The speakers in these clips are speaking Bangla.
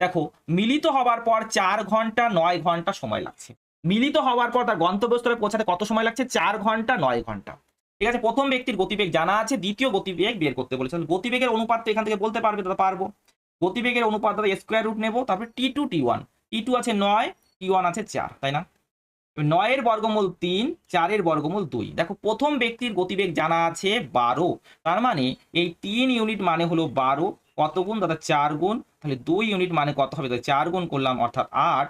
দেখো মিলিত হওয়ার পর 4 ঘন্টা 9 ঘন্টা সময় লাগছে। মিলিত হওয়ার পর তার গন্তব্যস্থলে পৌঁছাতে কত সময় লাগছে? 4 ঘন্টা 9 ঘন্টা। ঠিক আছে, প্রথম ব্যক্তির গতিবেগ জানা আছে, দ্বিতীয় গতিবেগ বের করতে বলেছে। গতিবেগের অনুপাত তো এখান থেকে বলতে পারবে, দাদা পারবো। গতিবেগের অনুপাত দাদা স্কোয়ার রুট নেবো, তারপরে T2 T1, T2 আছে 9, T1 আছে 4, তাই না? 9 এর বর্গমূল 3, 4 এর বর্গমূল 2। দেখো প্রথম ব্যক্তির গতিবেগ জানা আছে 12, তার মানে এই 3 ইউনিট মানে হলো 12, কত গুণ দাদা? 4 গুণ, তাহলে 2 ইউনিট মানে কত হবে? 4 গুণ করলাম অর্থাৎ 8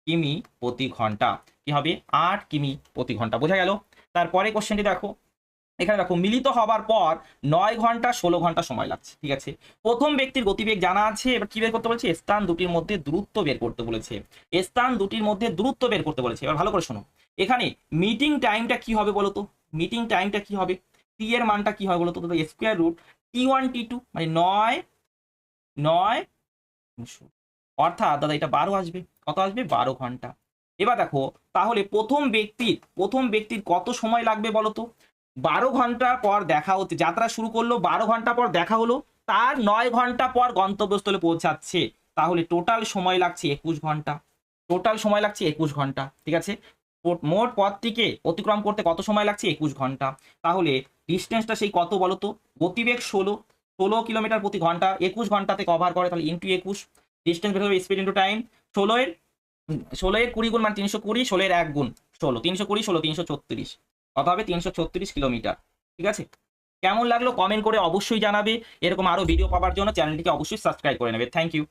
কিমি প্রতি ঘন্টা। কি হবে? 8 কিমি প্রতি ঘন্টা। বোঝা গেল? তারপরে কোশ্চেনটি দেখো, এখানে দেখো মিলিত হবার পর 9 ঘন্টা 16 ঘন্টা সময় লাগছে। ঠিক আছে, প্রথম ব্যক্তির গতিবেগ জানা আছে, এবার কি বের করতে বলেছে? স্থান দুটির মধ্যে দূরত্ব বের করতে বলেছে। স্থান দুটির মধ্যে দূরত্ব বের করতে বলেছে। এবার ভালো করে শোনো, এখানে মিটিং টাইমটা কি হবে বলো তো? মিটিং টাইমটা কি হবে? টি এর মানটা কি হবে বলো তো? স্কোয়ার রুট T1 T2 মানে 9 9, অর্থাৎ দাদা এটা 12 আসবে। কত আসবে? 12 ঘন্টা। এবার দেখো তাহলে প্রথম ব্যক্তির কত সময় লাগবে বলো তো? 12 ঘন্টা পর দেখা হচ্ছে, যাত্রা শুরু করলো 12 ঘন্টা পর দেখা হলো, তার 9 ঘন্টা পর গন্তব্যস্থলে পৌঁছাচ্ছে, তাহলে টোটাল সময় লাগছে 21 ঘন্টা। টোটাল সময় লাগছে 21 ঘন্টা। ঠিক আছে, মোট পথটিকে অতিক্রম করতে কত সময় লাগছে? 21 ঘন্টা। তাহলে ডিস্টেন্সটা সেই কত বলো তো? গতিবেগ 16 কিলোমিটার প্রতি ঘন্টা, 21 ঘন্টাতে কভার করে, তাহলে ইন্টু 21। ডিস্টেন্স বের হবে স্পিড ইন্টু টাইম। 16 এর 20 গুণ মানে 320, 16 এর 1 গুণ 16, 320, 16 336, কত হবে? 336 কিলোমিটার। ঠিক আছে, কেমন লাগলো কমেন্ট করে অবশ্যই জানাবে। এরকম আরো ভিডিও পাওয়ার জন্য চ্যানেলটিকে অবশ্যই সাবস্ক্রাইব করে নেবে। Thank you.